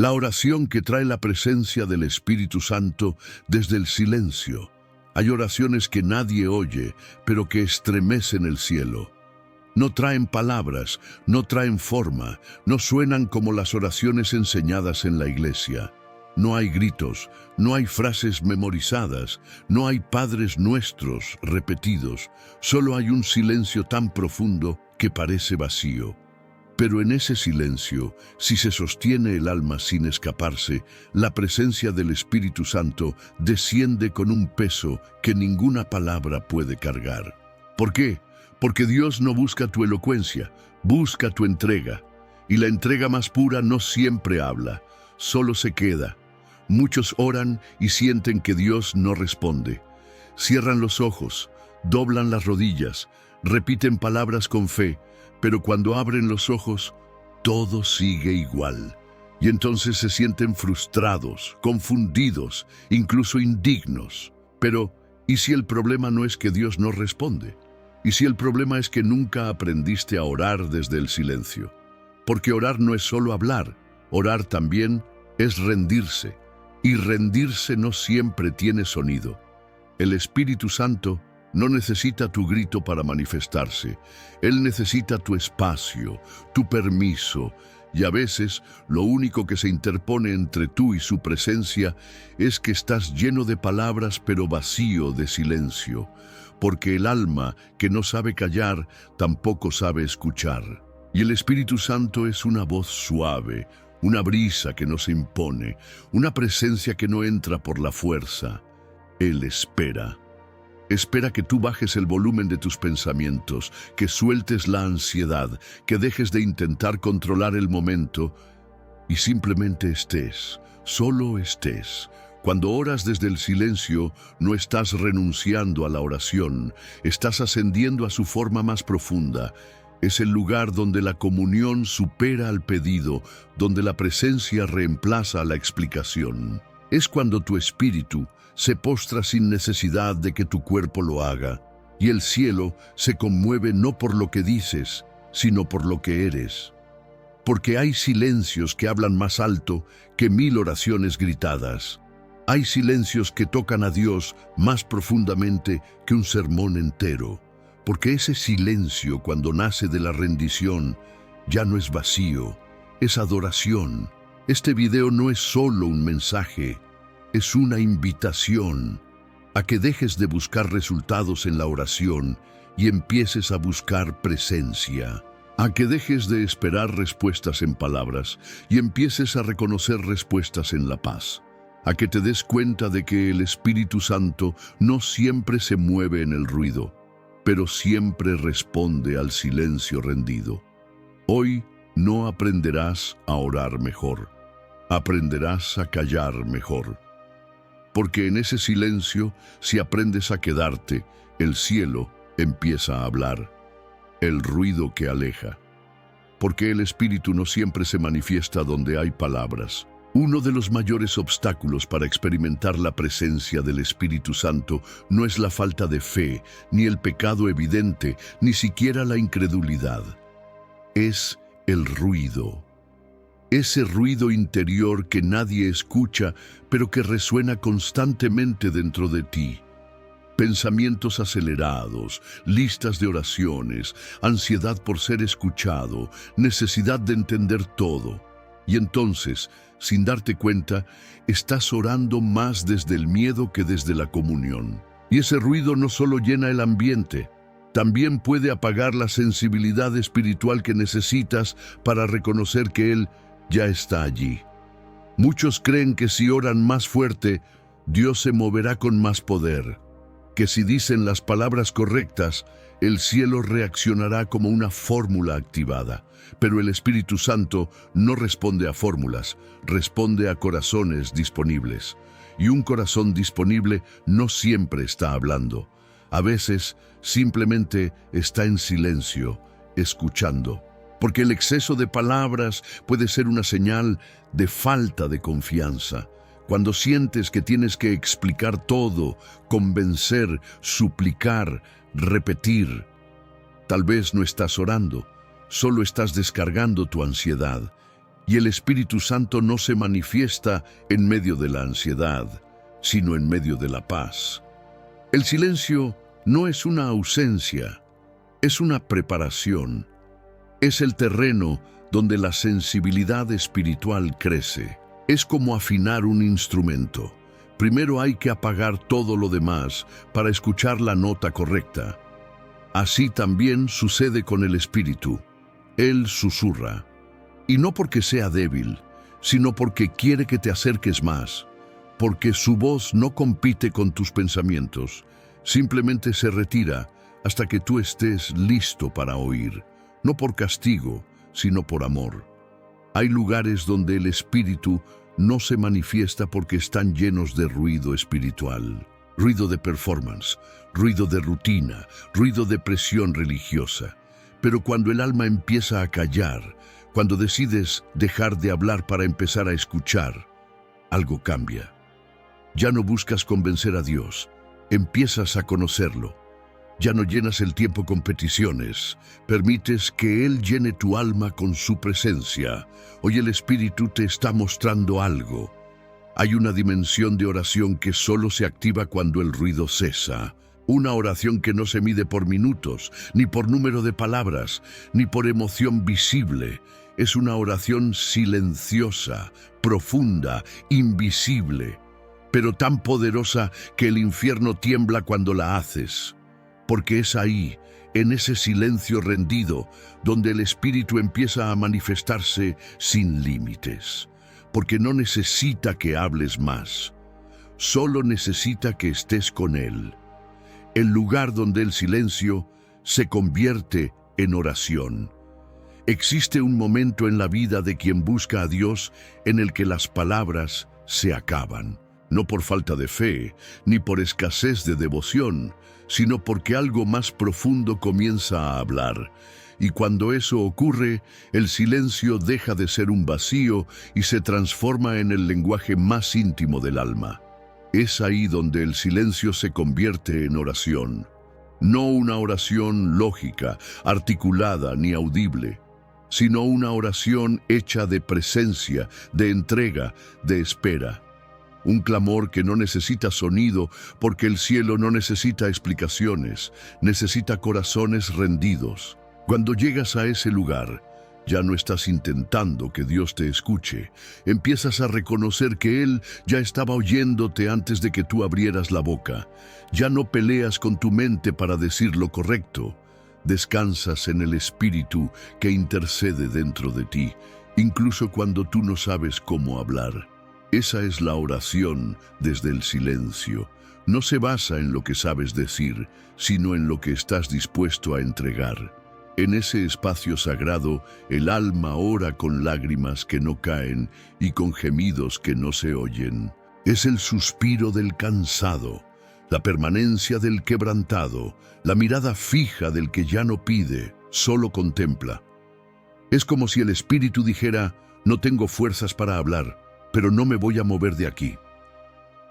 La oración que trae la presencia del Espíritu Santo desde el silencio. Hay oraciones que nadie oye, pero que estremecen el cielo. No traen palabras, no traen forma, no suenan como las oraciones enseñadas en la iglesia. No hay gritos, no hay frases memorizadas, no hay Padres Nuestros repetidos, solo hay un silencio tan profundo que parece vacío. Pero en ese silencio, si se sostiene el alma sin escaparse, la presencia del Espíritu Santo desciende con un peso que ninguna palabra puede cargar. ¿Por qué? Porque Dios no busca tu elocuencia, busca tu entrega. Y la entrega más pura no siempre habla, solo se queda. Muchos oran y sienten que Dios no responde. Cierran los ojos, doblan las rodillas, repiten palabras con fe, pero cuando abren los ojos, todo sigue igual. Y entonces se sienten frustrados, confundidos, incluso indignos. Pero, ¿y si el problema no es que Dios no responde? ¿Y si el problema es que nunca aprendiste a orar desde el silencio? Porque orar no es solo hablar, orar también es rendirse. Y rendirse no siempre tiene sonido. El Espíritu Santo no necesita tu grito para manifestarse. Él necesita tu espacio, tu permiso, y a veces lo único que se interpone entre tú y su presencia es que estás lleno de palabras pero vacío de silencio, porque el alma que no sabe callar tampoco sabe escuchar. Y el Espíritu Santo es una voz suave, una brisa que no se impone, una presencia que no entra por la fuerza. Él espera. Espera que tú bajes el volumen de tus pensamientos, que sueltes la ansiedad, que dejes de intentar controlar el momento y simplemente estés, solo estés. Cuando oras desde el silencio, no estás renunciando a la oración, estás ascendiendo a su forma más profunda. Es el lugar donde la comunión supera al pedido, donde la presencia reemplaza a la explicación. Es cuando tu espíritu se postra sin necesidad de que tu cuerpo lo haga, y el cielo se conmueve no por lo que dices, sino por lo que eres. Porque hay silencios que hablan más alto que 1000 oraciones gritadas. Hay silencios que tocan a Dios más profundamente que un sermón entero. Porque ese silencio, cuando nace de la rendición, ya no es vacío, es adoración. Este video no es solo un mensaje, es una invitación a que dejes de buscar resultados en la oración y empieces a buscar presencia. A que dejes de esperar respuestas en palabras y empieces a reconocer respuestas en la paz. A que te des cuenta de que el Espíritu Santo no siempre se mueve en el ruido, pero siempre responde al silencio rendido. Hoy no aprenderás a orar mejor, aprenderás a callar mejor. Porque en ese silencio, si aprendes a quedarte, el cielo empieza a hablar, el ruido que aleja. Porque el Espíritu no siempre se manifiesta donde hay palabras. Uno de los mayores obstáculos para experimentar la presencia del Espíritu Santo no es la falta de fe, ni el pecado evidente, ni siquiera la incredulidad. Es el ruido. Ese ruido interior que nadie escucha, pero que resuena constantemente dentro de ti. Pensamientos acelerados, listas de oraciones, ansiedad por ser escuchado, necesidad de entender todo. Y entonces, sin darte cuenta, estás orando más desde el miedo que desde la comunión. Y ese ruido no solo llena el ambiente, también puede apagar la sensibilidad espiritual que necesitas para reconocer que Él ya está allí. Muchos creen que si oran más fuerte, Dios se moverá con más poder, que si dicen las palabras correctas, el cielo reaccionará como una fórmula activada. Pero el Espíritu Santo no responde a fórmulas, responde a corazones disponibles. Y un corazón disponible no siempre está hablando. A veces simplemente está en silencio, escuchando. Porque el exceso de palabras puede ser una señal de falta de confianza. Cuando sientes que tienes que explicar todo, convencer, suplicar, repetir, tal vez no estás orando, solo estás descargando tu ansiedad. Y el Espíritu Santo no se manifiesta en medio de la ansiedad, sino en medio de la paz. El silencio no es una ausencia, es una preparación. Es el terreno donde la sensibilidad espiritual crece. Es como afinar un instrumento. Primero hay que apagar todo lo demás para escuchar la nota correcta. Así también sucede con el Espíritu. Él susurra. Y no porque sea débil, sino porque quiere que te acerques más. Porque su voz no compite con tus pensamientos. Simplemente se retira hasta que tú estés listo para oír. No por castigo, sino por amor. Hay lugares donde el Espíritu no se manifiesta porque están llenos de ruido espiritual, ruido de performance, ruido de rutina, ruido de presión religiosa. Pero cuando el alma empieza a callar, cuando decides dejar de hablar para empezar a escuchar, algo cambia. Ya no buscas convencer a Dios, empiezas a conocerlo. Ya no llenas el tiempo con peticiones, permites que Él llene tu alma con su presencia. Hoy el Espíritu te está mostrando algo. Hay una dimensión de oración que solo se activa cuando el ruido cesa. Una oración que no se mide por minutos, ni por número de palabras, ni por emoción visible. Es una oración silenciosa, profunda, invisible, pero tan poderosa que el infierno tiembla cuando la haces. Porque es ahí, en ese silencio rendido, donde el Espíritu empieza a manifestarse sin límites. Porque no necesita que hables más, solo necesita que estés con Él. El lugar donde el silencio se convierte en oración. Existe un momento en la vida de quien busca a Dios en el que las palabras se acaban. No por falta de fe, ni por escasez de devoción, sino porque algo más profundo comienza a hablar. Y cuando eso ocurre, el silencio deja de ser un vacío y se transforma en el lenguaje más íntimo del alma. Es ahí donde el silencio se convierte en oración. No una oración lógica, articulada ni audible, sino una oración hecha de presencia, de entrega, de espera. Un clamor que no necesita sonido porque el cielo no necesita explicaciones, necesita corazones rendidos. Cuando llegas a ese lugar, ya no estás intentando que Dios te escuche. Empiezas a reconocer que Él ya estaba oyéndote antes de que tú abrieras la boca. Ya no peleas con tu mente para decir lo correcto. Descansas en el Espíritu que intercede dentro de ti, incluso cuando tú no sabes cómo hablar. Esa es la oración desde el silencio. No se basa en lo que sabes decir, sino en lo que estás dispuesto a entregar. En ese espacio sagrado, el alma ora con lágrimas que no caen y con gemidos que no se oyen. Es el suspiro del cansado, la permanencia del quebrantado, la mirada fija del que ya no pide, solo contempla. Es como si el Espíritu dijera: no tengo fuerzas para hablar, pero no me voy a mover de aquí.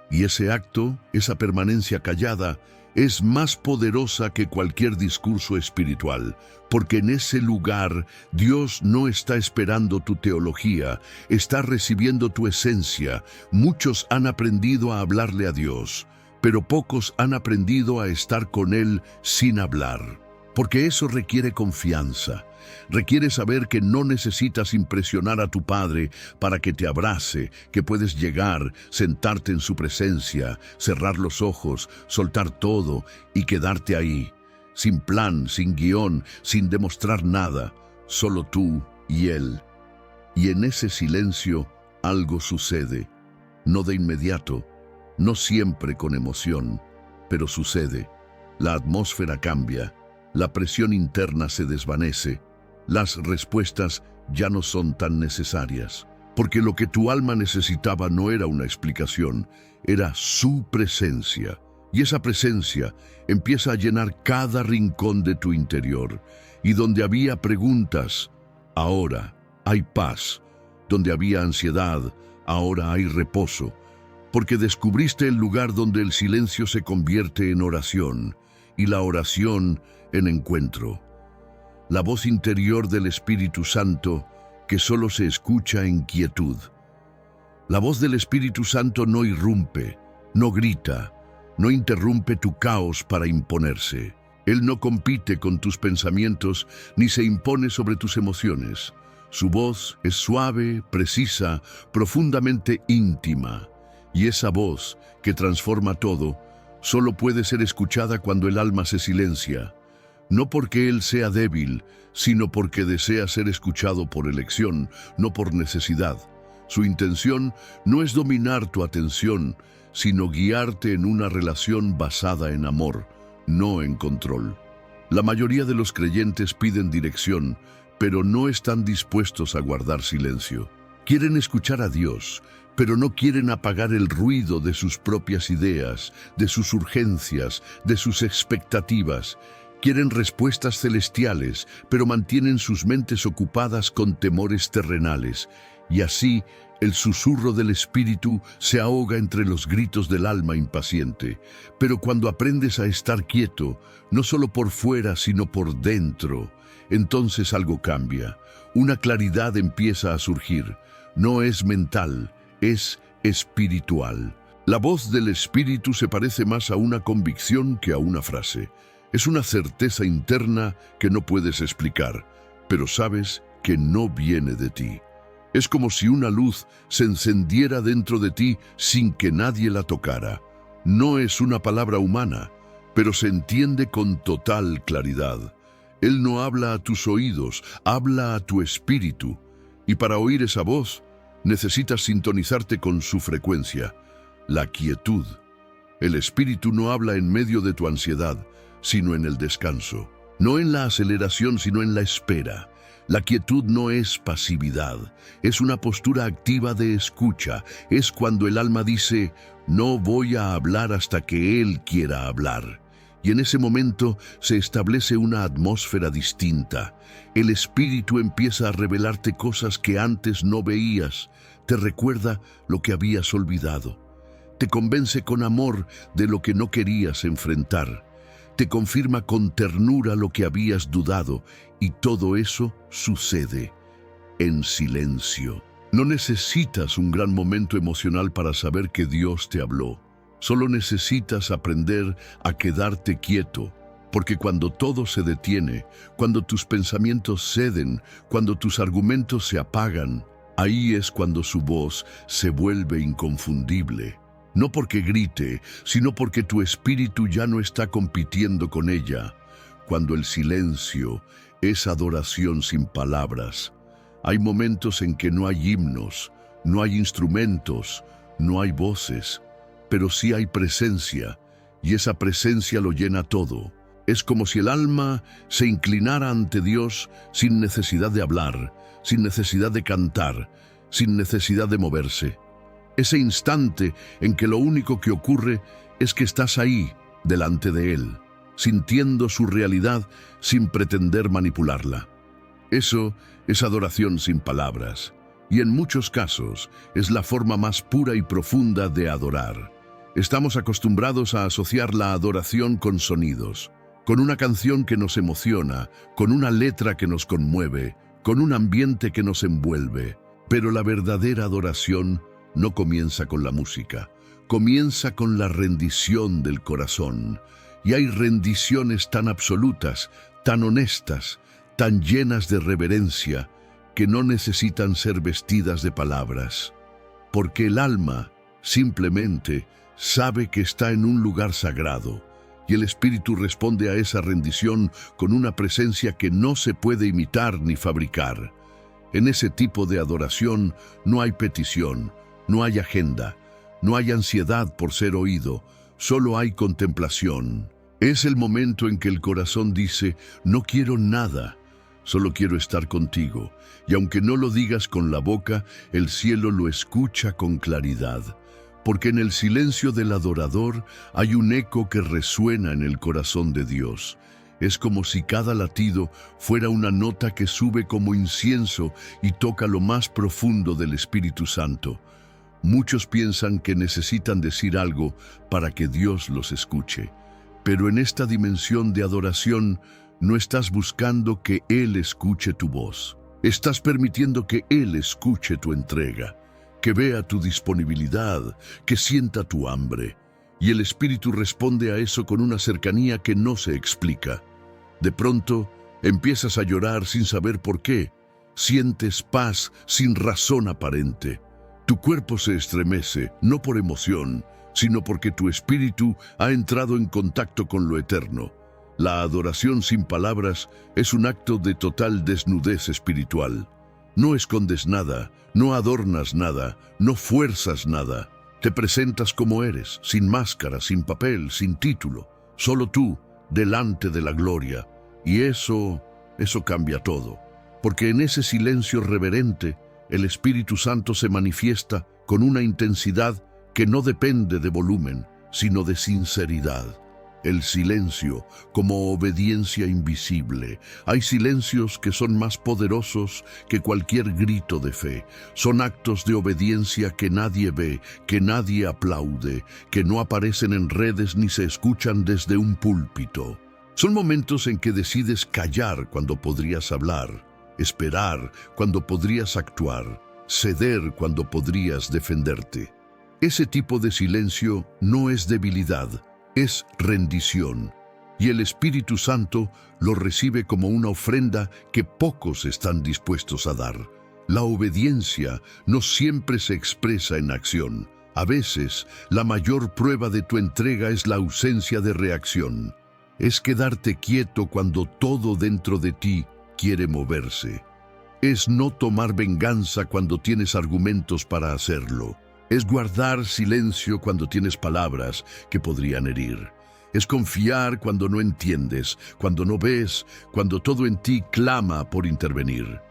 Y ese acto, esa permanencia callada, es más poderosa que cualquier discurso espiritual, porque en ese lugar Dios no está esperando tu teología, está recibiendo tu esencia. Muchos han aprendido a hablarle a Dios, pero pocos han aprendido a estar con Él sin hablar, porque eso requiere confianza. Requiere saber que no necesitas impresionar a tu Padre para que te abrace, que puedes llegar, sentarte en su presencia, cerrar los ojos, soltar todo y quedarte ahí, sin plan, sin guión, sin demostrar nada, solo tú y Él. Y en ese silencio algo sucede, no de inmediato, no siempre con emoción, pero sucede. La atmósfera cambia, la presión interna se desvanece. Las respuestas ya no son tan necesarias, porque lo que tu alma necesitaba no era una explicación, era su presencia. Y esa presencia empieza a llenar cada rincón de tu interior. Y donde había preguntas, ahora hay paz. Donde había ansiedad, ahora hay reposo. Porque descubriste el lugar donde el silencio se convierte en oración y la oración en encuentro. La voz interior del Espíritu Santo que solo se escucha en quietud. La voz del Espíritu Santo no irrumpe, no grita, no interrumpe tu caos para imponerse. Él no compite con tus pensamientos ni se impone sobre tus emociones. Su voz es suave, precisa, profundamente íntima. Y esa voz, que transforma todo, solo puede ser escuchada cuando el alma se silencia. No porque Él sea débil, sino porque desea ser escuchado por elección, no por necesidad. Su intención no es dominar tu atención, sino guiarte en una relación basada en amor, no en control. La mayoría de los creyentes piden dirección, pero no están dispuestos a guardar silencio. Quieren escuchar a Dios, pero no quieren apagar el ruido de sus propias ideas, de sus urgencias, de sus expectativas. Quieren respuestas celestiales, pero mantienen sus mentes ocupadas con temores terrenales. Y así, el susurro del Espíritu se ahoga entre los gritos del alma impaciente. Pero cuando aprendes a estar quieto, no solo por fuera, sino por dentro, entonces algo cambia. Una claridad empieza a surgir. No es mental, es espiritual. La voz del Espíritu se parece más a una convicción que a una frase. Es una certeza interna que no puedes explicar, pero sabes que no viene de ti. Es como si una luz se encendiera dentro de ti sin que nadie la tocara. No es una palabra humana, pero se entiende con total claridad. Él no habla a tus oídos, habla a tu espíritu. Y para oír esa voz, necesitas sintonizarte con su frecuencia, la quietud. El Espíritu no habla en medio de tu ansiedad, sino en el descanso. No en la aceleración, sino en la espera. La quietud no es pasividad, es una postura activa de escucha. Es cuando el alma dice, no voy a hablar hasta que Él quiera hablar. Y en ese momento se establece una atmósfera distinta. El Espíritu empieza a revelarte cosas que antes no veías. Te recuerda lo que habías olvidado. Te convence con amor de lo que no querías enfrentar. Te confirma con ternura lo que habías dudado, y todo eso sucede en silencio. No necesitas un gran momento emocional para saber que Dios te habló. Solo necesitas aprender a quedarte quieto, porque cuando todo se detiene, cuando tus pensamientos ceden, cuando tus argumentos se apagan, ahí es cuando su voz se vuelve inconfundible. No porque grite, sino porque tu espíritu ya no está compitiendo con ella. Cuando el silencio es adoración sin palabras. Hay momentos en que no hay himnos, no hay instrumentos, no hay voces, pero sí hay presencia, y esa presencia lo llena todo. Es como si el alma se inclinara ante Dios sin necesidad de hablar, sin necesidad de cantar, sin necesidad de moverse. Ese instante en que lo único que ocurre es que estás ahí, delante de Él, sintiendo su realidad sin pretender manipularla. Eso es adoración sin palabras, y en muchos casos es la forma más pura y profunda de adorar. Estamos acostumbrados a asociar la adoración con sonidos, con una canción que nos emociona, con una letra que nos conmueve, con un ambiente que nos envuelve. Pero la verdadera adoración no comienza con la música, comienza con la rendición del corazón. Y hay rendiciones tan absolutas, tan honestas, tan llenas de reverencia, que no necesitan ser vestidas de palabras. Porque el alma simplemente sabe que está en un lugar sagrado, y el Espíritu responde a esa rendición con una presencia que no se puede imitar ni fabricar. En ese tipo de adoración no hay petición, no hay agenda, no hay ansiedad por ser oído, solo hay contemplación. Es el momento en que el corazón dice, no quiero nada, solo quiero estar contigo. Y aunque no lo digas con la boca, el cielo lo escucha con claridad. Porque en el silencio del adorador hay un eco que resuena en el corazón de Dios. Es como si cada latido fuera una nota que sube como incienso y toca lo más profundo del Espíritu Santo. Muchos piensan que necesitan decir algo para que Dios los escuche. Pero en esta dimensión de adoración no estás buscando que Él escuche tu voz. Estás permitiendo que Él escuche tu entrega, que vea tu disponibilidad, que sienta tu hambre. Y el Espíritu responde a eso con una cercanía que no se explica. De pronto, empiezas a llorar sin saber por qué. Sientes paz sin razón aparente. Tu cuerpo se estremece, no por emoción, sino porque tu espíritu ha entrado en contacto con lo eterno. La adoración sin palabras es un acto de total desnudez espiritual. No escondes nada, no adornas nada, no fuerzas nada. Te presentas como eres, sin máscara, sin papel, sin título. Solo tú, delante de la gloria. Y eso cambia todo. Porque en ese silencio reverente, el Espíritu Santo se manifiesta con una intensidad que no depende de volumen, sino de sinceridad. El silencio como obediencia invisible. Hay silencios que son más poderosos que cualquier grito de fe. Son actos de obediencia que nadie ve, que nadie aplaude, que no aparecen en redes ni se escuchan desde un púlpito. Son momentos en que decides callar cuando podrías hablar, esperar cuando podrías actuar, ceder cuando podrías defenderte. Ese tipo de silencio no es debilidad, es rendición, y el Espíritu Santo lo recibe como una ofrenda que pocos están dispuestos a dar. La obediencia no siempre se expresa en acción. A veces, la mayor prueba de tu entrega es la ausencia de reacción. Es quedarte quieto cuando todo dentro de ti quiere moverse. Es no tomar venganza cuando tienes argumentos para hacerlo. Es guardar silencio cuando tienes palabras que podrían herir. Es confiar cuando no entiendes, cuando no ves, cuando todo en ti clama por intervenir.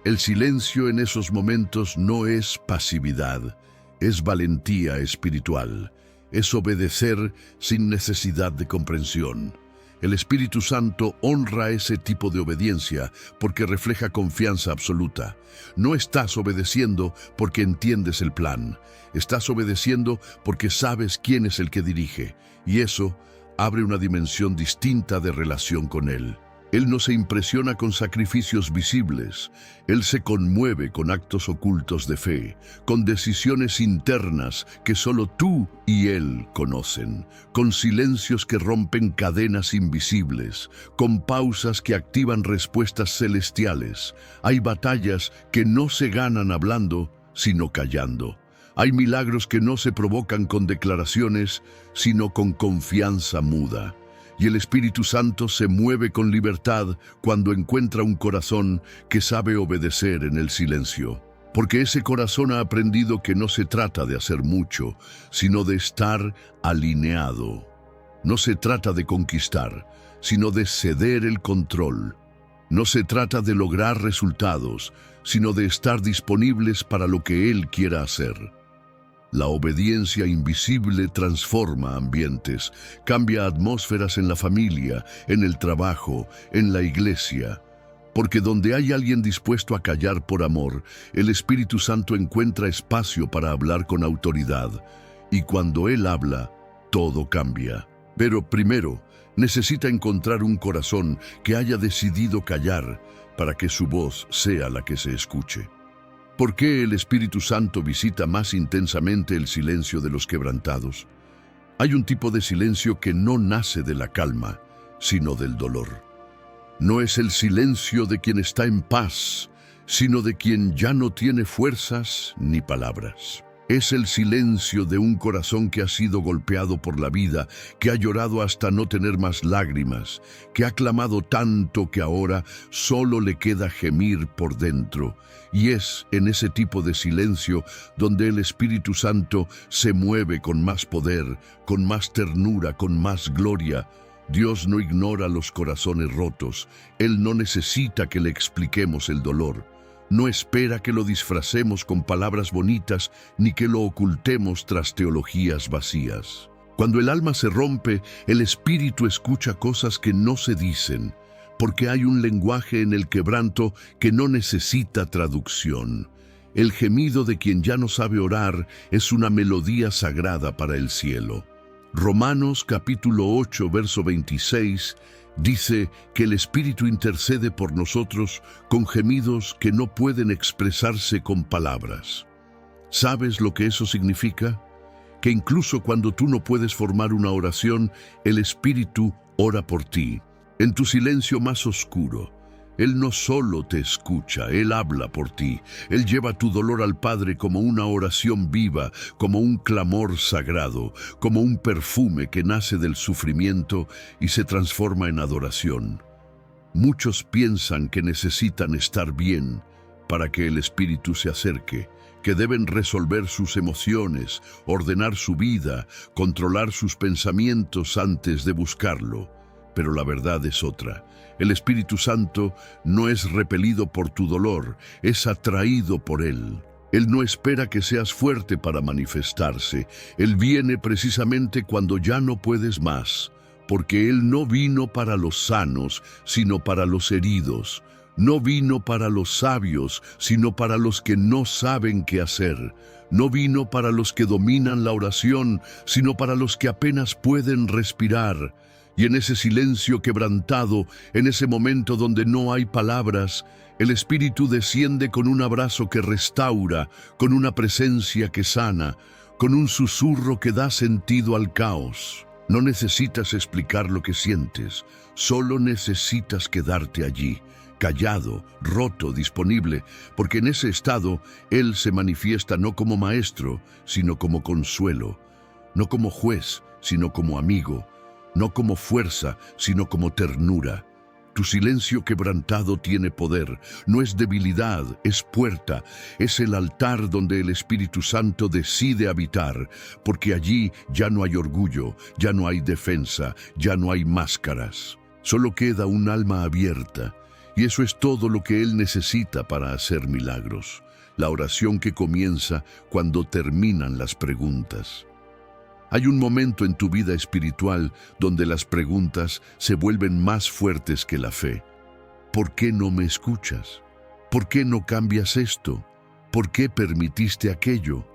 El silencio en esos momentos no es pasividad, es valentía espiritual. Es obedecer sin necesidad de comprensión. El Espíritu Santo honra ese tipo de obediencia porque refleja confianza absoluta. No estás obedeciendo porque entiendes el plan. Estás obedeciendo porque sabes quién es el que dirige. Y eso abre una dimensión distinta de relación con Él. Él no se impresiona con sacrificios visibles. Él se conmueve con actos ocultos de fe, con decisiones internas que solo tú y Él conocen, con silencios que rompen cadenas invisibles, con pausas que activan respuestas celestiales. Hay batallas que no se ganan hablando, sino callando. Hay milagros que no se provocan con declaraciones, sino con confianza muda. Y el Espíritu Santo se mueve con libertad cuando encuentra un corazón que sabe obedecer en el silencio. Porque ese corazón ha aprendido que no se trata de hacer mucho, sino de estar alineado. No se trata de conquistar, sino de ceder el control. No se trata de lograr resultados, sino de estar disponibles para lo que Él quiera hacer. La obediencia invisible transforma ambientes, cambia atmósferas en la familia, en el trabajo, en la iglesia. Porque donde hay alguien dispuesto a callar por amor, el Espíritu Santo encuentra espacio para hablar con autoridad. Y cuando Él habla, todo cambia. Pero primero, necesita encontrar un corazón que haya decidido callar para que su voz sea la que se escuche. ¿Por qué el Espíritu Santo visita más intensamente el silencio de los quebrantados? Hay un tipo de silencio que no nace de la calma, sino del dolor. No es el silencio de quien está en paz, sino de quien ya no tiene fuerzas ni palabras. Es el silencio de un corazón que ha sido golpeado por la vida, que ha llorado hasta no tener más lágrimas, que ha clamado tanto que ahora solo le queda gemir por dentro. Y es en ese tipo de silencio donde el Espíritu Santo se mueve con más poder, con más ternura, con más gloria. Dios no ignora los corazones rotos. Él no necesita que le expliquemos el dolor. No espera que lo disfracemos con palabras bonitas ni que lo ocultemos tras teologías vacías. Cuando el alma se rompe, el espíritu escucha cosas que no se dicen, porque hay un lenguaje en el quebranto que no necesita traducción. El gemido de quien ya no sabe orar es una melodía sagrada para el cielo. Romanos capítulo 8, verso 26, Dice que el Espíritu intercede por nosotros con gemidos que no pueden expresarse con palabras. ¿Sabes lo que eso significa? Que incluso cuando tú no puedes formar una oración, el Espíritu ora por ti. En tu silencio más oscuro, Él no solo te escucha, Él habla por ti. Él lleva tu dolor al Padre como una oración viva, como un clamor sagrado, como un perfume que nace del sufrimiento y se transforma en adoración. Muchos piensan que necesitan estar bien para que el Espíritu se acerque, que deben resolver sus emociones, ordenar su vida, controlar sus pensamientos antes de buscarlo. Pero la verdad es otra. El Espíritu Santo no es repelido por tu dolor, es atraído por Él. Él no espera que seas fuerte para manifestarse. Él viene precisamente cuando ya no puedes más, porque Él no vino para los sanos, sino para los heridos. No vino para los sabios, sino para los que no saben qué hacer. No vino para los que dominan la oración, sino para los que apenas pueden respirar. Y en ese silencio quebrantado, en ese momento donde no hay palabras, el Espíritu desciende con un abrazo que restaura, con una presencia que sana, con un susurro que da sentido al caos. No necesitas explicar lo que sientes, solo necesitas quedarte allí, callado, roto, disponible, porque en ese estado Él se manifiesta no como maestro, sino como consuelo, no como juez, sino como amigo, no como fuerza, sino como ternura. Tu silencio quebrantado tiene poder, no es debilidad, es puerta, es el altar donde el Espíritu Santo decide habitar, porque allí ya no hay orgullo, ya no hay defensa, ya no hay máscaras. Solo queda un alma abierta, y eso es todo lo que Él necesita para hacer milagros. La oración que comienza cuando terminan las preguntas. Hay un momento en tu vida espiritual donde las preguntas se vuelven más fuertes que la fe. ¿Por qué no me escuchas? ¿Por qué no cambias esto? ¿Por qué permitiste aquello?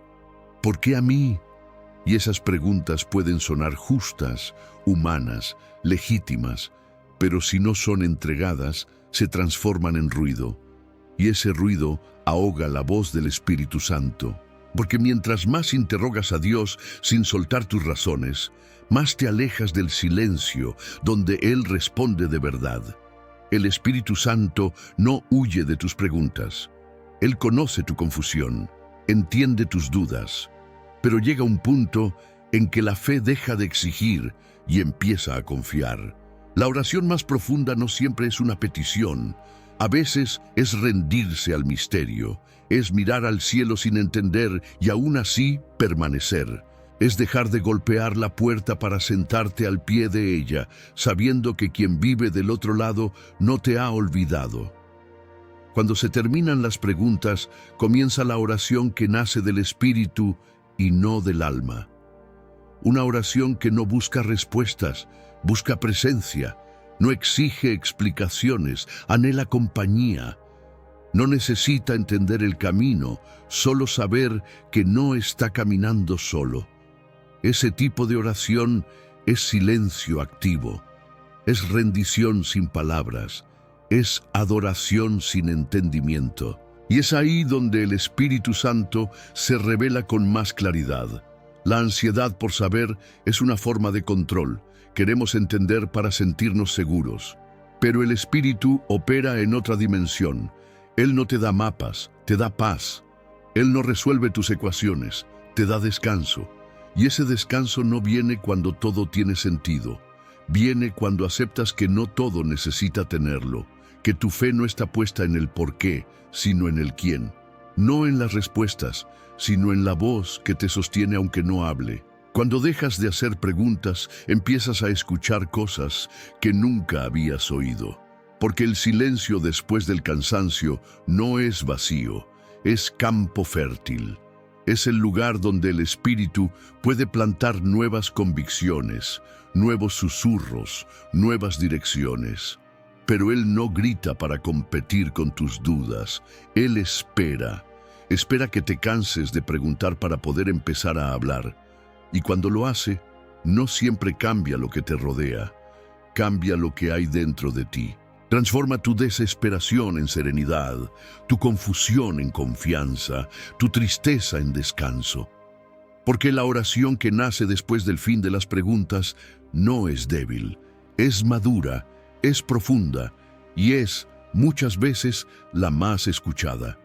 ¿Por qué a mí? Y esas preguntas pueden sonar justas, humanas, legítimas, pero si no son entregadas, se transforman en ruido. Y ese ruido ahoga la voz del Espíritu Santo. Porque mientras más interrogas a Dios sin soltar tus razones, más te alejas del silencio donde Él responde de verdad. El Espíritu Santo no huye de tus preguntas. Él conoce tu confusión, entiende tus dudas, pero llega un punto en que la fe deja de exigir y empieza a confiar. La oración más profunda no siempre es una petición. A veces es rendirse al misterio, es mirar al cielo sin entender y aún así permanecer. Es dejar de golpear la puerta para sentarte al pie de ella, sabiendo que quien vive del otro lado no te ha olvidado. Cuando se terminan las preguntas, comienza la oración que nace del Espíritu y no del alma. Una oración que no busca respuestas, busca presencia. No exige explicaciones, anhela compañía. No necesita entender el camino, solo saber que no está caminando solo. Ese tipo de oración es silencio activo, es rendición sin palabras, es adoración sin entendimiento. Y es ahí donde el Espíritu Santo se revela con más claridad. La ansiedad por saber es una forma de control. Queremos entender para sentirnos seguros. Pero el Espíritu opera en otra dimensión. Él no te da mapas, te da paz. Él no resuelve tus ecuaciones, te da descanso. Y ese descanso no viene cuando todo tiene sentido. Viene cuando aceptas que no todo necesita tenerlo, que tu fe no está puesta en el por qué, sino en el quién. No en las respuestas, sino en la voz que te sostiene aunque no hable. Cuando dejas de hacer preguntas, empiezas a escuchar cosas que nunca habías oído. Porque el silencio después del cansancio no es vacío, es campo fértil. Es el lugar donde el Espíritu puede plantar nuevas convicciones, nuevos susurros, nuevas direcciones. Pero Él no grita para competir con tus dudas. Él espera. Espera que te canses de preguntar para poder empezar a hablar. Y cuando lo hace, no siempre cambia lo que te rodea. cambia lo que hay dentro de ti. Transforma tu desesperación en serenidad, tu confusión en confianza, tu tristeza en descanso. Porque la oración que nace después del fin de las preguntas no es débil, es madura, es profunda y es, muchas veces, la más escuchada.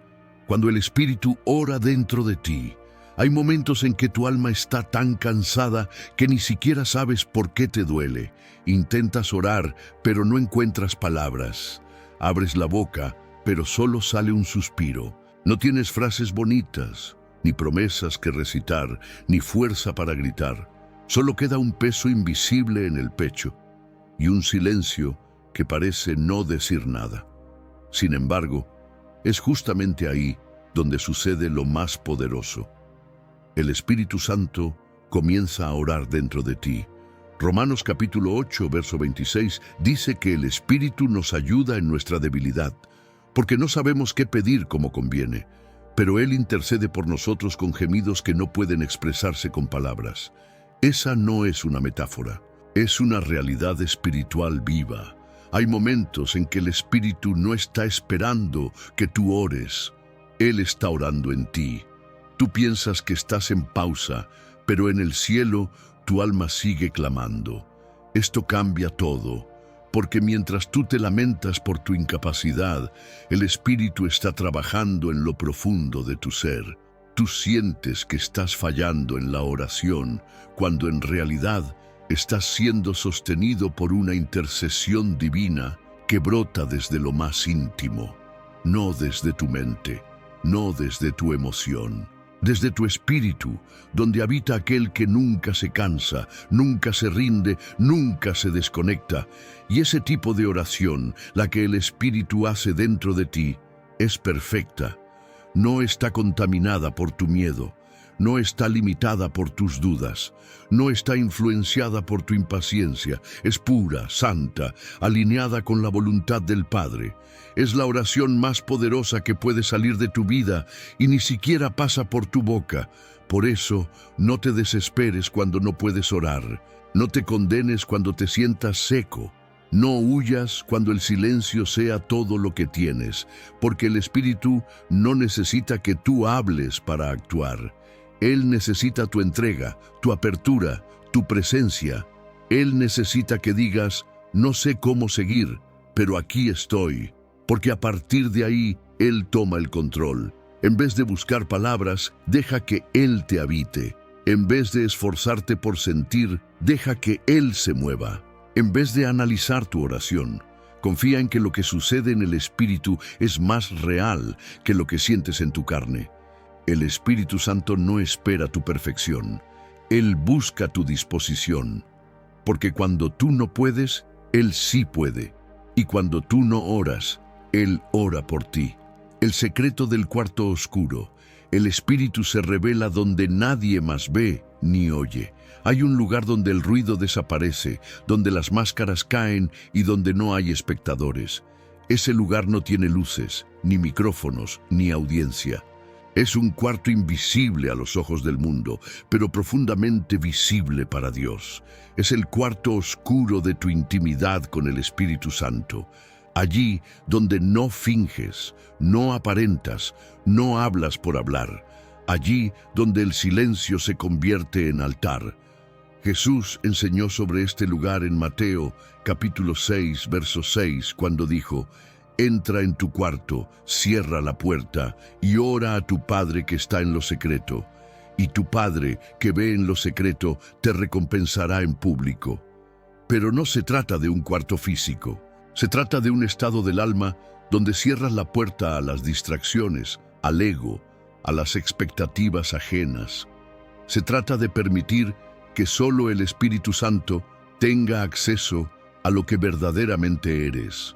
Cuando el Espíritu ora dentro de ti, hay momentos en que tu alma está tan cansada que ni siquiera sabes por qué te duele. Intentas orar, pero no encuentras palabras. Abres la boca, pero solo sale un suspiro. No tienes frases bonitas, ni promesas que recitar, ni fuerza para gritar. Solo queda un peso invisible en el pecho y un silencio que parece no decir nada. Sin embargo, es justamente ahí donde sucede lo más poderoso. El Espíritu Santo comienza a orar dentro de ti. Romanos capítulo 8, verso 26, dice que el Espíritu nos ayuda en nuestra debilidad, porque no sabemos qué pedir como conviene, pero Él intercede por nosotros con gemidos que no pueden expresarse con palabras. Esa no es una metáfora, es una realidad espiritual viva. Hay momentos en que el Espíritu no está esperando que tú ores. Él está orando en ti. Tú piensas que estás en pausa, pero en el cielo tu alma sigue clamando. Esto cambia todo, porque mientras tú te lamentas por tu incapacidad, el Espíritu está trabajando en lo profundo de tu ser. Tú sientes que estás fallando en la oración, cuando en realidad estás siendo sostenido por una intercesión divina que brota desde lo más íntimo, no desde tu mente, no desde tu emoción. Desde tu espíritu, donde habita aquel que nunca se cansa, nunca se rinde, nunca se desconecta. Y ese tipo de oración, la que el Espíritu hace dentro de ti, es perfecta. No está contaminada por tu miedo, no está limitada por tus dudas, no está influenciada por tu impaciencia, es pura, santa, alineada con la voluntad del Padre. Es la oración más poderosa que puede salir de tu vida y ni siquiera pasa por tu boca. Por eso, no te desesperes cuando no puedes orar. No te condenes cuando te sientas seco. No huyas cuando el silencio sea todo lo que tienes, porque el Espíritu no necesita que tú hables para actuar. Él necesita tu entrega, tu apertura, tu presencia. Él necesita que digas, no sé cómo seguir, pero aquí estoy. Porque a partir de ahí, Él toma el control. En vez de buscar palabras, deja que Él te habite. En vez de esforzarte por sentir, deja que Él se mueva. En vez de analizar tu oración, confía en que lo que sucede en el Espíritu es más real que lo que sientes en tu carne. El Espíritu Santo no espera tu perfección. Él busca tu disposición. Porque cuando tú no puedes, Él sí puede. Y cuando tú no oras, Él ora por ti. El secreto del cuarto oscuro. El Espíritu se revela donde nadie más ve ni oye. Hay un lugar donde el ruido desaparece, donde las máscaras caen y donde no hay espectadores. Ese lugar no tiene luces, ni micrófonos, ni audiencia. Es un cuarto invisible a los ojos del mundo, pero profundamente visible para Dios. Es el cuarto oscuro de tu intimidad con el Espíritu Santo. Allí donde no finges, no aparentas, no hablas por hablar. Allí donde el silencio se convierte en altar. Jesús enseñó sobre este lugar en Mateo, capítulo 6, verso 6, cuando dijo, «Entra en tu cuarto, cierra la puerta y ora a tu Padre que está en lo secreto. Y tu Padre que ve en lo secreto te recompensará en público». Pero no se trata de un cuarto físico. Se trata de un estado del alma donde cierras la puerta a las distracciones, al ego, a las expectativas ajenas. Se trata de permitir que solo el Espíritu Santo tenga acceso a lo que verdaderamente eres.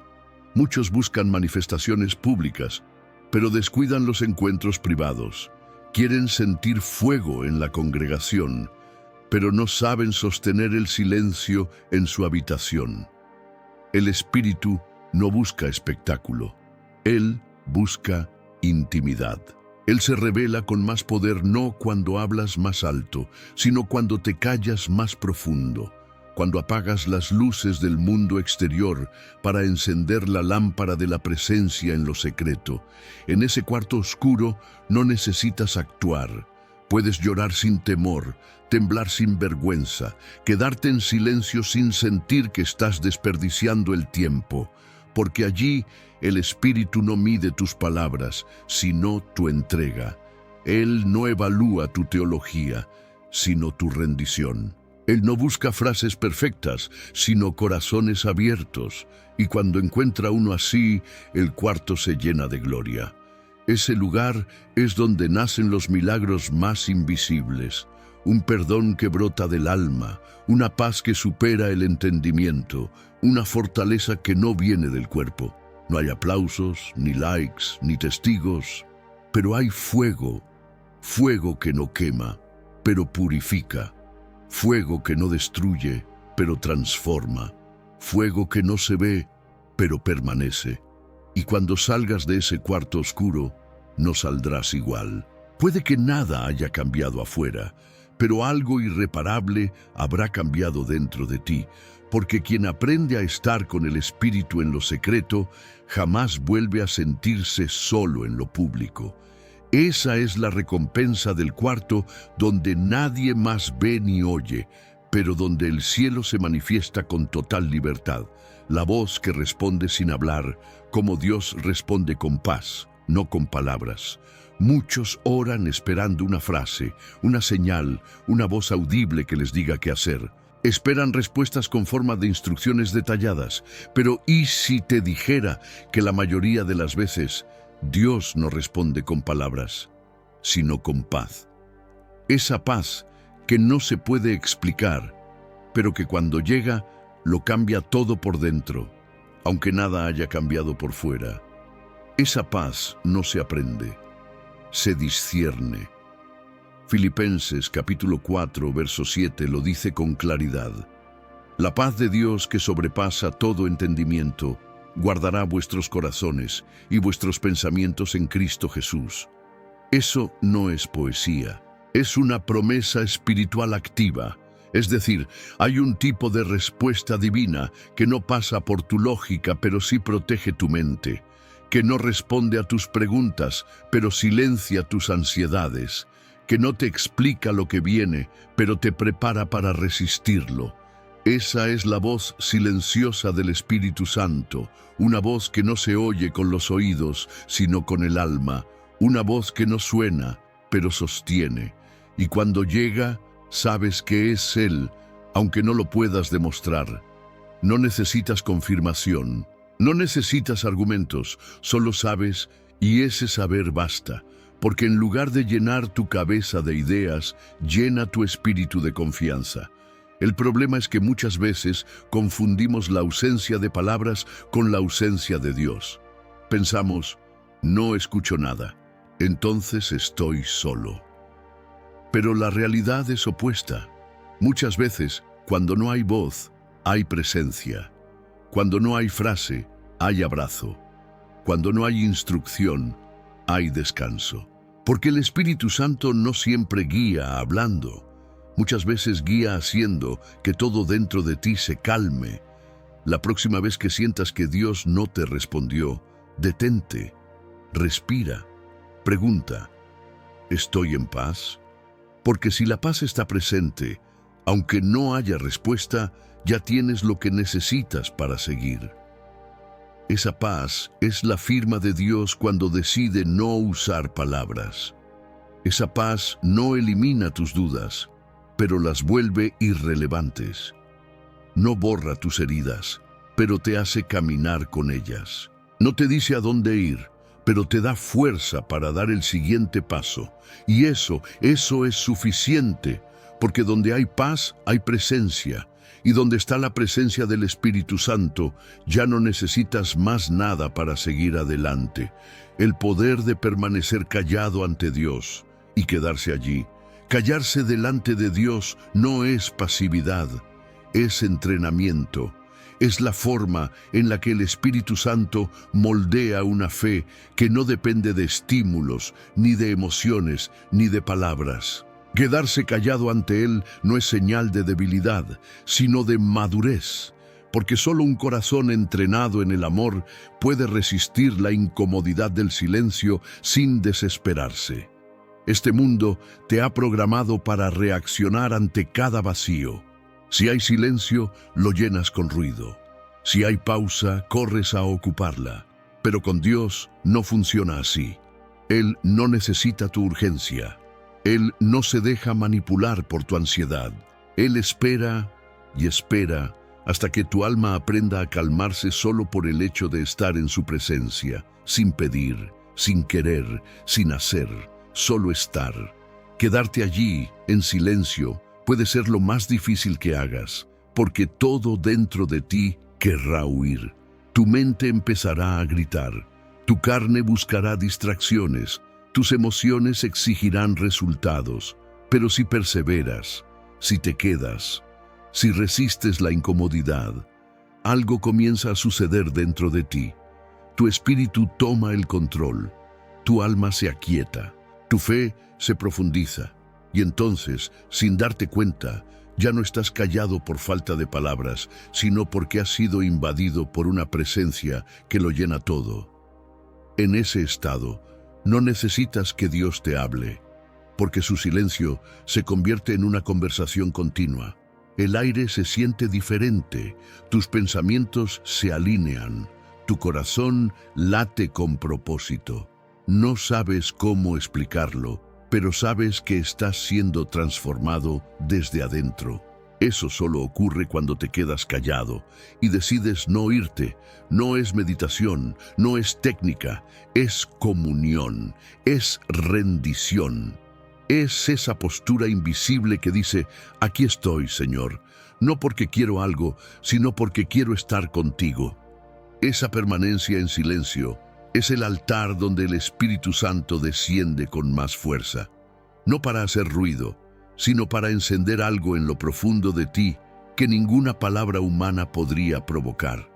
Muchos buscan manifestaciones públicas, pero descuidan los encuentros privados. Quieren sentir fuego en la congregación, pero no saben sostener el silencio en su habitación. El Espíritu no busca espectáculo. Él busca intimidad. Él se revela con más poder no cuando hablas más alto, sino cuando te callas más profundo. cuando apagas las luces del mundo exterior para encender la lámpara de la presencia en lo secreto. En ese cuarto oscuro no necesitas actuar. Puedes llorar sin temor, temblar sin vergüenza, quedarte en silencio sin sentir que estás desperdiciando el tiempo, porque allí el Espíritu no mide tus palabras, sino tu entrega. Él no evalúa tu teología, sino tu rendición. Él no busca frases perfectas, sino corazones abiertos, y cuando encuentra uno así, el cuarto se llena de gloria. Ese lugar es donde nacen los milagros más invisibles, un perdón que brota del alma, una paz que supera el entendimiento, una fortaleza que no viene del cuerpo. No hay aplausos, ni likes, ni testigos, pero hay fuego, fuego que no quema, pero purifica. Fuego que no destruye, pero transforma. Fuego que no se ve, pero permanece. Y cuando salgas de ese cuarto oscuro, no saldrás igual. Puede que nada haya cambiado afuera, pero algo irreparable habrá cambiado dentro de ti, porque quien aprende a estar con el Espíritu en lo secreto, jamás vuelve a sentirse solo en lo público. Esa es la recompensa del cuarto donde nadie más ve ni oye, pero donde el cielo se manifiesta con total libertad. La voz que responde sin hablar, como Dios responde con paz, no con palabras. Muchos oran esperando una frase, una señal, una voz audible que les diga qué hacer. Esperan respuestas con forma de instrucciones detalladas, pero ¿y si te dijera que la mayoría de las veces Dios no responde con palabras, sino con paz? Esa paz que no se puede explicar, pero que cuando llega lo cambia todo por dentro, aunque nada haya cambiado por fuera. Esa paz no se aprende, se discierne. Filipenses capítulo 4, verso 7 lo dice con claridad. La paz de Dios que sobrepasa todo entendimiento, guardará vuestros corazones y vuestros pensamientos en Cristo Jesús. Eso no es poesía, es una promesa espiritual activa. Es decir, hay un tipo de respuesta divina que no pasa por tu lógica, pero sí protege tu mente, que no responde a tus preguntas, pero silencia tus ansiedades, que no te explica lo que viene, pero te prepara para resistirlo. Esa es la voz silenciosa del Espíritu Santo, una voz que no se oye con los oídos, sino con el alma, una voz que no suena, pero sostiene. Y cuando llega, sabes que es Él, aunque no lo puedas demostrar. No necesitas confirmación, no necesitas argumentos, solo sabes, y ese saber basta, porque en lugar de llenar tu cabeza de ideas, llena tu espíritu de confianza. El problema es que muchas veces confundimos la ausencia de palabras con la ausencia de Dios. Pensamos, no escucho nada, entonces estoy solo. Pero la realidad es opuesta. Muchas veces, cuando no hay voz, hay presencia. Cuando no hay frase, hay abrazo. Cuando no hay instrucción, hay descanso. Porque el Espíritu Santo no siempre guía hablando. Muchas veces guía haciendo que todo dentro de ti se calme. La próxima vez que sientas que Dios no te respondió, detente, respira, pregunta, ¿estoy en paz? Porque si la paz está presente, aunque no haya respuesta, ya tienes lo que necesitas para seguir. Esa paz es la firma de Dios cuando decide no usar palabras. Esa paz no elimina tus dudas, pero las vuelve irrelevantes. No borra tus heridas, pero te hace caminar con ellas. No te dice a dónde ir, pero te da fuerza para dar el siguiente paso. Y eso es suficiente, porque donde hay paz hay presencia, y donde está la presencia del Espíritu Santo, ya no necesitas más nada para seguir adelante. El poder de permanecer callado ante Dios y quedarse allí. Callarse delante de Dios no es pasividad, es entrenamiento. Es la forma en la que el Espíritu Santo moldea una fe que no depende de estímulos, ni de emociones, ni de palabras. Quedarse callado ante Él no es señal de debilidad, sino de madurez, porque solo un corazón entrenado en el amor puede resistir la incomodidad del silencio sin desesperarse. Este mundo te ha programado para reaccionar ante cada vacío. Si hay silencio, lo llenas con ruido. Si hay pausa, corres a ocuparla. Pero con Dios no funciona así. Él no necesita tu urgencia. Él no se deja manipular por tu ansiedad. Él espera y espera hasta que tu alma aprenda a calmarse solo por el hecho de estar en su presencia, sin pedir, sin querer, sin hacer, solo estar. Quedarte allí, en silencio, puede ser lo más difícil que hagas, porque todo dentro de ti querrá huir. Tu mente empezará a gritar, tu carne buscará distracciones, tus emociones exigirán resultados, pero si perseveras, si te quedas, si resistes la incomodidad, algo comienza a suceder dentro de ti. Tu espíritu toma el control, tu alma se aquieta, tu fe se profundiza, y entonces, sin darte cuenta, ya no estás callado por falta de palabras, sino porque has sido invadido por una presencia que lo llena todo. En ese estado, no necesitas que Dios te hable, porque su silencio se convierte en una conversación continua. El aire se siente diferente, tus pensamientos se alinean, tu corazón late con propósito. No sabes cómo explicarlo, pero sabes que estás siendo transformado desde adentro. Eso solo ocurre cuando te quedas callado y decides no irte. No es meditación, no es técnica, es comunión, es rendición. Es esa postura invisible que dice, aquí estoy, Señor, no porque quiero algo, sino porque quiero estar contigo. Esa permanencia en silencio es el altar donde el Espíritu Santo desciende con más fuerza, no para hacer ruido, sino para encender algo en lo profundo de ti que ninguna palabra humana podría provocar.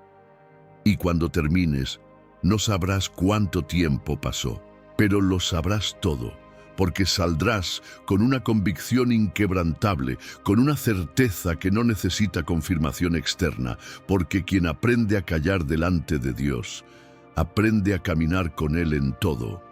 Y cuando termines, no sabrás cuánto tiempo pasó, pero lo sabrás todo, porque saldrás con una convicción inquebrantable, con una certeza que no necesita confirmación externa, porque quien aprende a callar delante de Dios, aprende a caminar con Él en todo.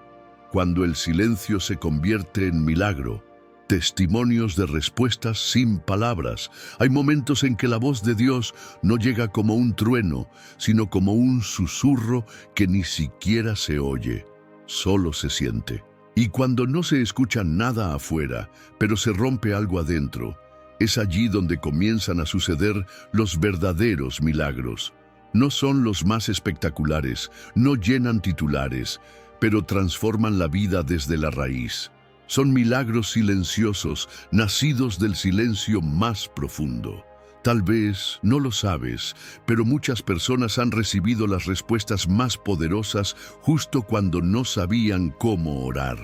Cuando el silencio se convierte en milagro, testimonios de respuestas sin palabras. Hay momentos en que la voz de Dios no llega como un trueno, sino como un susurro que ni siquiera se oye, solo se siente. Y cuando no se escucha nada afuera, pero se rompe algo adentro, es allí donde comienzan a suceder los verdaderos milagros. No son los más espectaculares, no llenan titulares, pero transforman la vida desde la raíz. Son milagros silenciosos, nacidos del silencio más profundo. Tal vez no lo sabes, pero muchas personas han recibido las respuestas más poderosas justo cuando no sabían cómo orar.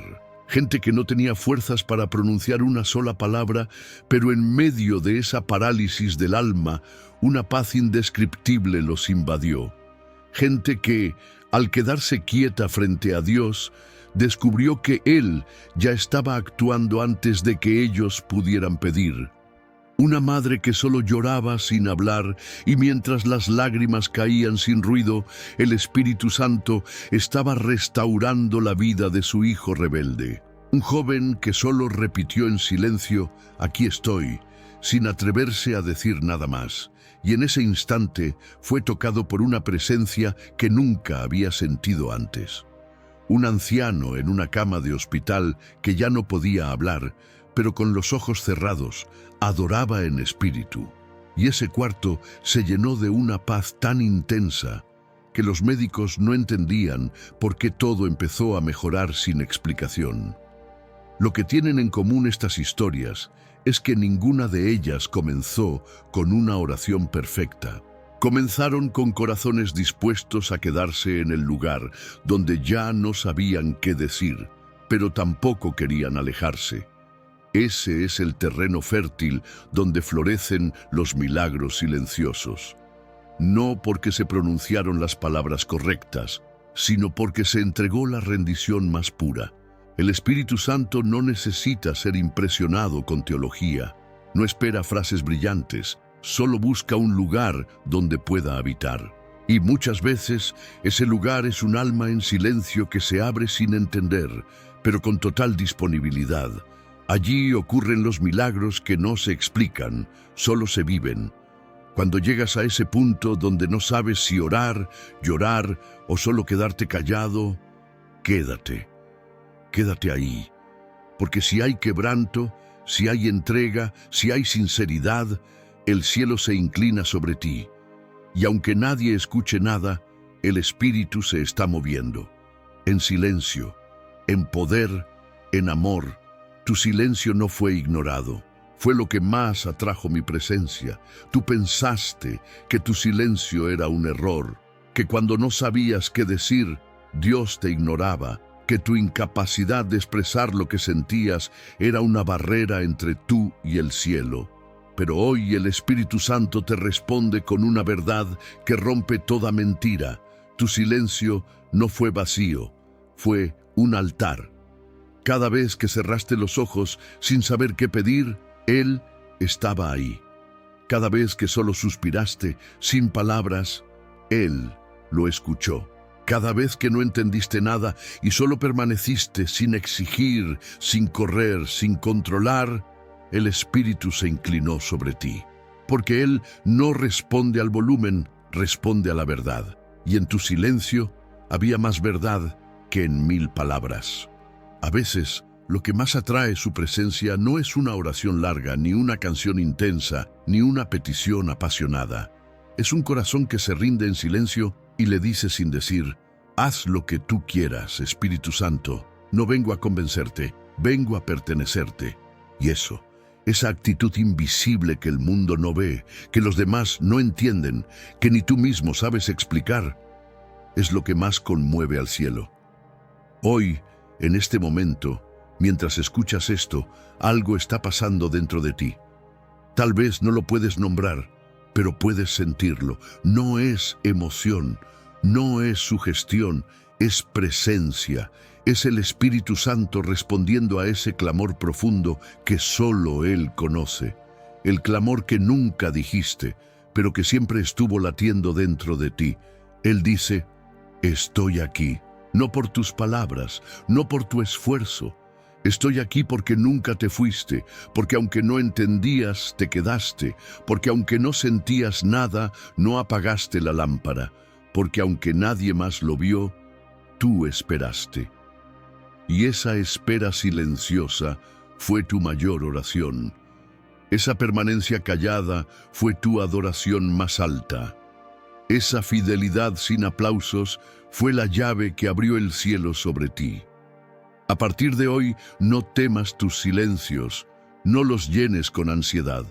Gente que no tenía fuerzas para pronunciar una sola palabra, pero en medio de esa parálisis del alma, una paz indescriptible los invadió. Gente que, al quedarse quieta frente a Dios, descubrió que Él ya estaba actuando antes de que ellos pudieran pedir. Una madre que solo lloraba sin hablar y mientras las lágrimas caían sin ruido, el Espíritu Santo estaba restaurando la vida de su hijo rebelde. Un joven que solo repitió en silencio, aquí estoy, sin atreverse a decir nada más. Y en ese instante fue tocado por una presencia que nunca había sentido antes. Un anciano en una cama de hospital que ya no podía hablar, pero con los ojos cerrados, adoraba en espíritu. Y ese cuarto se llenó de una paz tan intensa que los médicos no entendían por qué todo empezó a mejorar sin explicación. Lo que tienen en común estas historias es que ninguna de ellas comenzó con una oración perfecta. Comenzaron con corazones dispuestos a quedarse en el lugar donde ya no sabían qué decir, pero tampoco querían alejarse. Ese es el terreno fértil donde florecen los milagros silenciosos. No porque se pronunciaron las palabras correctas, sino porque se entregó la rendición más pura. El Espíritu Santo no necesita ser impresionado con teología, no espera frases brillantes, solo busca un lugar donde pueda habitar. Y muchas veces ese lugar es un alma en silencio que se abre sin entender, pero con total disponibilidad. Allí ocurren los milagros que no se explican, solo se viven. Cuando llegas a ese punto donde no sabes si orar, llorar o solo quedarte callado, quédate. Quédate ahí, porque si hay quebranto, si hay entrega, si hay sinceridad, el cielo se inclina sobre ti. Y aunque nadie escuche nada, el Espíritu se está moviendo. En silencio, en poder, en amor. Tu silencio no fue ignorado. Fue lo que más atrajo mi presencia. Tú pensaste que tu silencio era un error, que cuando no sabías qué decir, Dios te ignoraba, que tu incapacidad de expresar lo que sentías era una barrera entre tú y el cielo. Pero hoy el Espíritu Santo te responde con una verdad que rompe toda mentira. Tu silencio no fue vacío, fue un altar. Cada vez que cerraste los ojos sin saber qué pedir, Él estaba ahí. Cada vez que solo suspiraste sin palabras, Él lo escuchó. Cada vez que no entendiste nada y solo permaneciste sin exigir, sin correr, sin controlar, el Espíritu se inclinó sobre ti. Porque Él no responde al volumen, responde a la verdad. Y en tu silencio había más verdad que en 1000 palabras. A veces, lo que más atrae su presencia no es una oración larga, ni una canción intensa, ni una petición apasionada. Es un corazón que se rinde en silencio y le dice sin decir: haz lo que tú quieras, Espíritu Santo. No vengo a convencerte, vengo a pertenecerte. Y esa actitud invisible que el mundo no ve, que los demás no entienden, que ni tú mismo sabes explicar, es lo que más conmueve al cielo. Hoy, en este momento, mientras escuchas esto, algo está pasando dentro de ti. Tal vez no lo puedes nombrar, pero puedes sentirlo. No es emoción, no es sugestión, es presencia. Es el Espíritu Santo respondiendo a ese clamor profundo que solo Él conoce. El clamor que nunca dijiste, pero que siempre estuvo latiendo dentro de ti. Él dice: estoy aquí, no por tus palabras, no por tu esfuerzo. Estoy aquí porque nunca te fuiste, porque aunque no entendías, te quedaste, porque aunque no sentías nada, no apagaste la lámpara, porque aunque nadie más lo vio, tú esperaste. Y esa espera silenciosa fue tu mayor oración. Esa permanencia callada fue tu adoración más alta. Esa fidelidad sin aplausos fue la llave que abrió el cielo sobre ti. A partir de hoy, no temas tus silencios, no los llenes con ansiedad,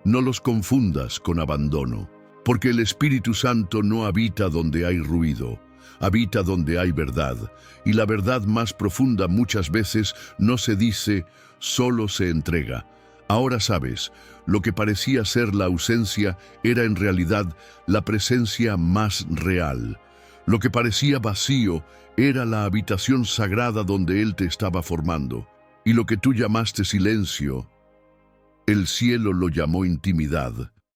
no los confundas con abandono, porque el Espíritu Santo no habita donde hay ruido. Habita donde hay verdad, y la verdad más profunda muchas veces no se dice, solo se entrega. Ahora sabes, lo que parecía ser la ausencia era en realidad la presencia más real. Lo que parecía vacío era la habitación sagrada donde Él te estaba formando. Y lo que tú llamaste silencio, el cielo lo llamó intimidad.